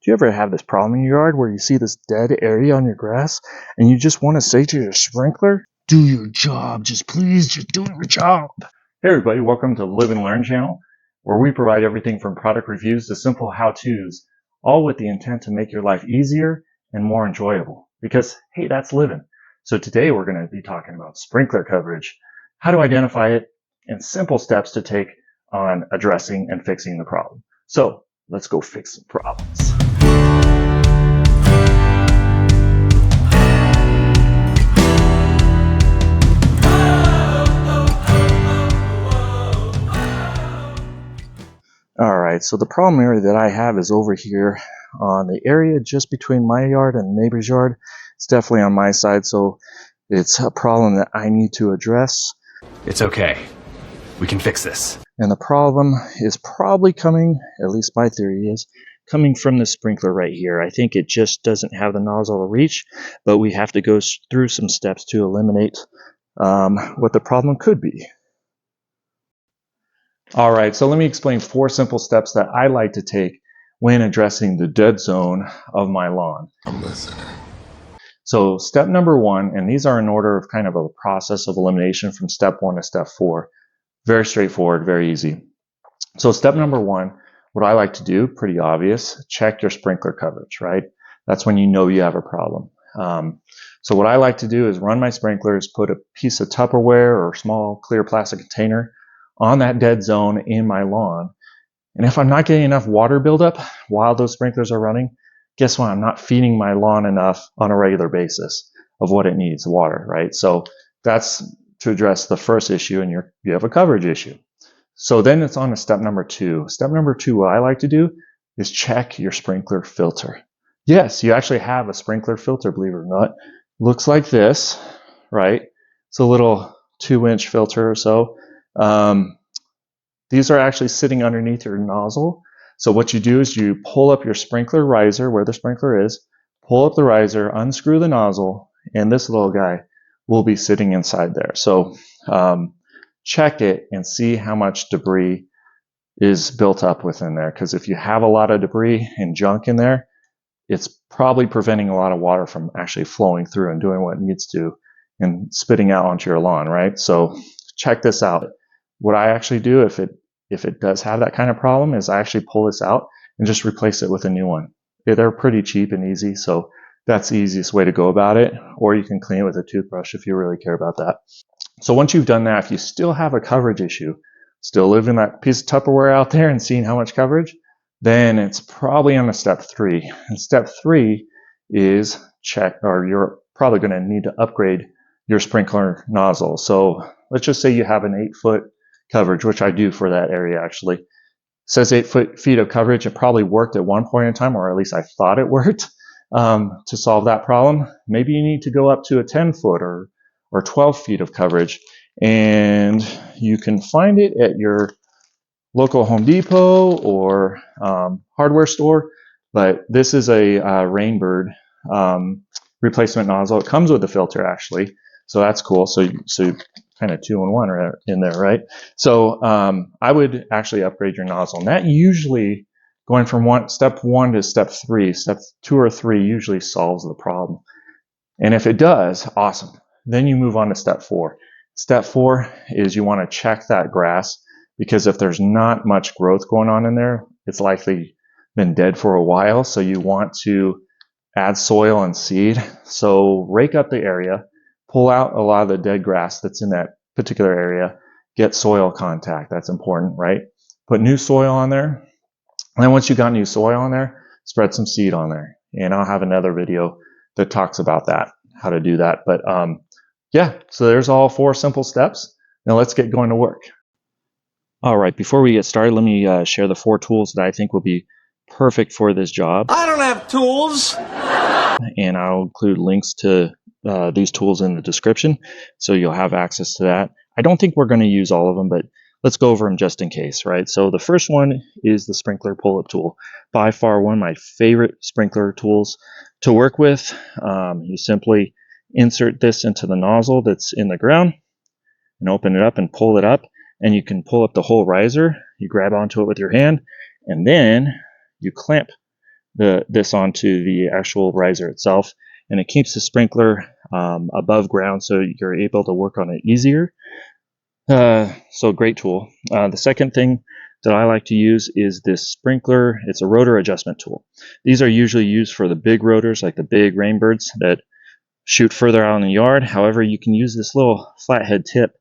Do you ever have this problem in your yard where you see this dead area on your grass and you just want to say to your sprinkler, do your job, just please, just do your job. Hey everybody, welcome to the Live and Learn channel, where we provide everything from product reviews to simple how-tos, all with the intent to make your life easier and more enjoyable. Because, hey, that's living. So today we're going to be talking about sprinkler coverage, how to identify it, and simple steps to take on addressing and fixing the problem. So let's go fix some problems. Alright, so the problem area that I have is over here on the area just between my yard and the neighbor's yard. It's definitely on my side, so it's a problem that I need to address. It's okay. We can fix this. And the problem is probably coming, at least my theory is, coming from the sprinkler right here. I think it just doesn't have the nozzle to reach, but we have to go through some steps to eliminate what the problem could be. All right, so let me explain 4 simple steps that I like to take when addressing the dead zone of my lawn. I'm listening. So step number 1, and these are in order of kind of a process of elimination from step 1 to step 4. Very straightforward, very easy. So step number 1, what I like to do, pretty obvious, check your sprinkler coverage, right? That's when you know you have a problem. So what I like to do is run my sprinklers, put a piece of Tupperware or small clear plastic container on that dead zone in my lawn. And if I'm not getting enough water buildup while those sprinklers are running, guess what? I'm not feeding my lawn enough on a regular basis of what it needs, water, right? So that's to address the first issue, and you have a coverage issue. So then it's on to step number 2. Step number 2, what I like to do is check your sprinkler filter. Yes, you actually have a sprinkler filter, believe it or not. Looks like this, right? It's a little 2-inch filter or so. These are actually sitting underneath your nozzle. So what you do is you pull up your sprinkler riser where the sprinkler is, pull up the riser, unscrew the nozzle, and this little guy will be sitting inside there. So check it and see how much debris is built up within there. Because if you have a lot of debris and junk in there, it's probably preventing a lot of water from actually flowing through and doing what it needs to and spitting out onto your lawn, right? So check this out. What I actually do if it does have that kind of problem is I actually pull this out and just replace it with a new one. They're pretty cheap and easy, so that's the easiest way to go about it. Or you can clean it with a toothbrush if you really care about that. So once you've done that, if you still have a coverage issue, still living that piece of Tupperware out there and seeing how much coverage, then it's probably on to step 3. And step 3 is you're probably going to need to upgrade your sprinkler nozzle. So let's just say you have an 8-foot coverage, which I do for that area actually. It says 8 feet of coverage. It probably worked at one point in time, or at least I thought it worked to solve that problem. Maybe you need to go up to a 10-foot or 12 feet of coverage, and you can find it at your local Home Depot or hardware store. But this is a Rainbird replacement nozzle. It comes with the filter actually, so that's cool. So kind of 2-in-1 in there, right? So I would actually upgrade your nozzle, and that usually going from step 1 to step 3, step 2 or 3 usually solves the problem. And if it does, awesome. Then you move on to step 4. Step 4 is you want to check that grass, because if there's not much growth going on in there, it's likely been dead for a while. So you want to add soil and seed. So rake up the area, pull out a lot of the dead grass that's in that particular area, get soil contact. That's important, right? Put new soil on there. And then once you got new soil on there, spread some seed on there. And I'll have another video that talks about that, how to do that. But yeah, so there's all 4 simple steps. Now let's get going to work. All right, before we get started, let me share the 4 tools that I think will be perfect for this job. I don't have tools. And I'll include links to these tools in the description, so you'll have access to that. I don't think we're going to use all of them, but let's go over them just in case, right? So the first one is the sprinkler pull-up tool. By far one of my favorite sprinkler tools to work with. You simply insert this into the nozzle that's in the ground and open it up and pull it up, and you can pull up the whole riser. You grab onto it with your hand, and then you clamp this onto the actual riser itself, and it keeps the sprinkler above ground so you're able to work on it easier. So great tool. The second thing that I like to use is this sprinkler. It's a rotor adjustment tool. These are usually used for the big rotors, like the big rainbirds that shoot further out in the yard. However, you can use this little flathead tip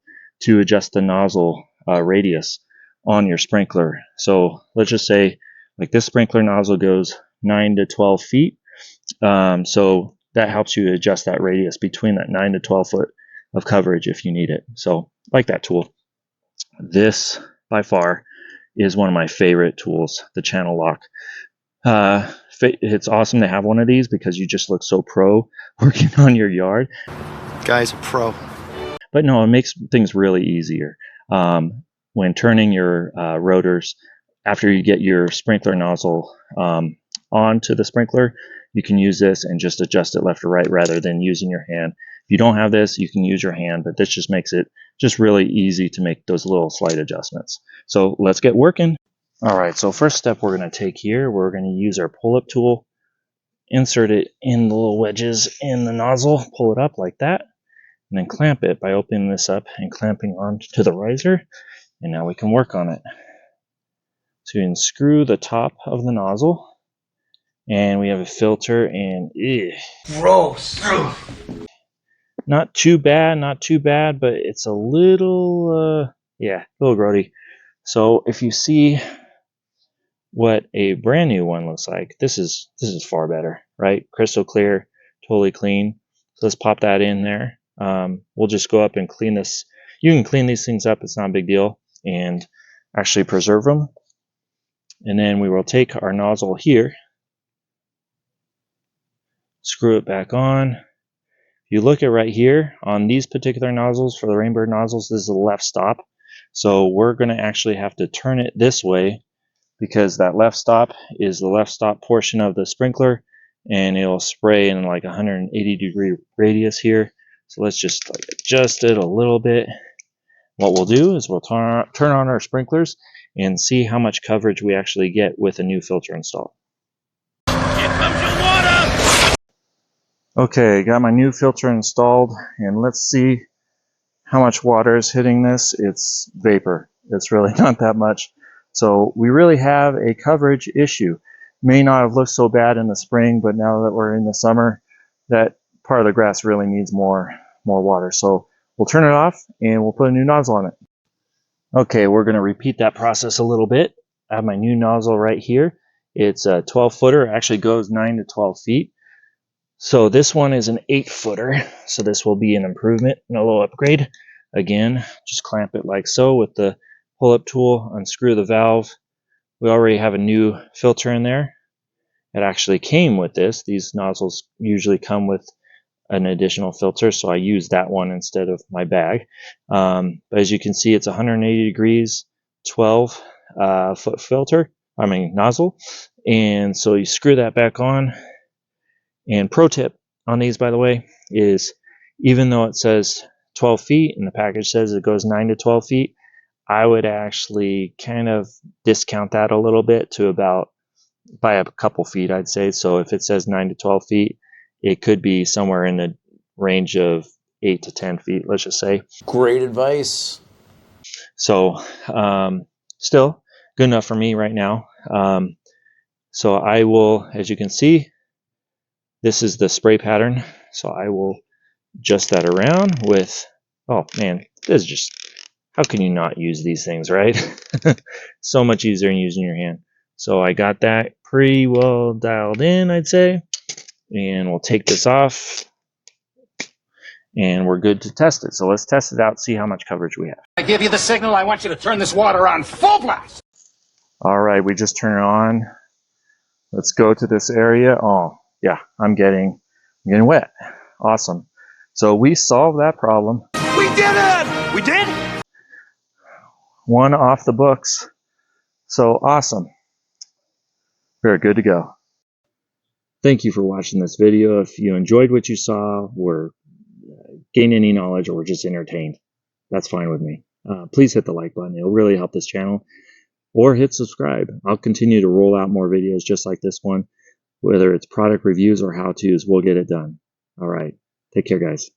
to adjust the nozzle radius on your sprinkler. So let's just say like this sprinkler nozzle goes 9 to 12 feet. So that helps you adjust that radius between that 9 to 12 foot of coverage if you need it. So like that tool. This by far is one of my favorite tools, the channel lock. It's awesome to have one of these because you just look so pro working on your yard. Guy's a pro. But no, it makes things really easier. When turning your rotors, after you get your sprinkler nozzle onto the sprinkler, you can use this and just adjust it left or right rather than using your hand. If you don't have this, you can use your hand, but this just makes it just really easy to make those little slight adjustments. So let's get working. All right, so first step we're going to take here, we're going to use our pull-up tool, insert it in the little wedges in the nozzle, pull it up like that, and then clamp it by opening this up and clamping onto the riser, and now we can work on it. So you can screw the top of the nozzle, and we have a filter, and Gross. not too bad, but it's a little, a little grody. So if you see what a brand new one looks like, this is far better, right? Crystal clear, totally clean. So let's pop that in there. We'll just go up and clean this. You can clean these things up, it's not a big deal, and actually preserve them. And then we will take our nozzle here, screw it back on. If you look at right here on these particular nozzles, for the Rainbird nozzles, this is the left stop. So we're going to actually have to turn it this way because that left stop is the left stop portion of the sprinkler, and it'll spray in like 180-degree radius here. So let's just like adjust it a little bit. What we'll do is we'll turn on our sprinklers and see how much coverage we actually get with a new filter installed. Here comes your water! Okay, got my new filter installed, and let's see how much water is hitting this. It's vapor. It's really not that much. So we really have a coverage issue. May not have looked so bad in the spring, but now that we're in the summer, that part of the grass really needs more water. So we'll turn it off and we'll put a new nozzle on it. Okay, we're going to repeat that process a little bit. I have my new nozzle right here. It's a 12-footer. It actually goes 9 to 12 feet. So this one is an 8-footer. So this will be an improvement and a little upgrade. Again, just clamp it like so with the pull-up tool, unscrew the valve. We already have a new filter in there. It actually came with this. These nozzles usually come with an additional filter, so I use that one instead of my bag. But as you can see, it's 180 degrees, 12-foot nozzle. And so you screw that back on. And pro tip on these, by the way, is even though it says 12 feet and the package says it goes 9 to 12 feet, I would actually kind of discount that a little bit to about by a couple feet, I'd say. So if it says 9 to 12 feet, it could be somewhere in the range of 8 to 10 feet, let's just say. Great advice. So still good enough for me right now. So I will, as you can see, this is the spray pattern. So I will adjust that around with, oh man, this is just, how can you not use these things, right? So much easier than using your hand. So I got that pretty well dialed in, I'd say. And we'll take this off. And we're good to test it. So let's test it out, see how much coverage we have. I give you the signal. I want you to turn this water on full blast. All right, we just turn it on. Let's go to this area. Oh, yeah, I'm getting wet. Awesome. So we solved that problem. We did it! We did? One off the books. So awesome. We're good to go. Thank you for watching this video. If you enjoyed what you saw, or gained any knowledge, or were just entertained, that's fine with me. Please hit the like button. It'll really help this channel. Or hit subscribe. I'll continue to roll out more videos just like this one. Whether it's product reviews or how-tos, we'll get it done. All right. Take care, guys.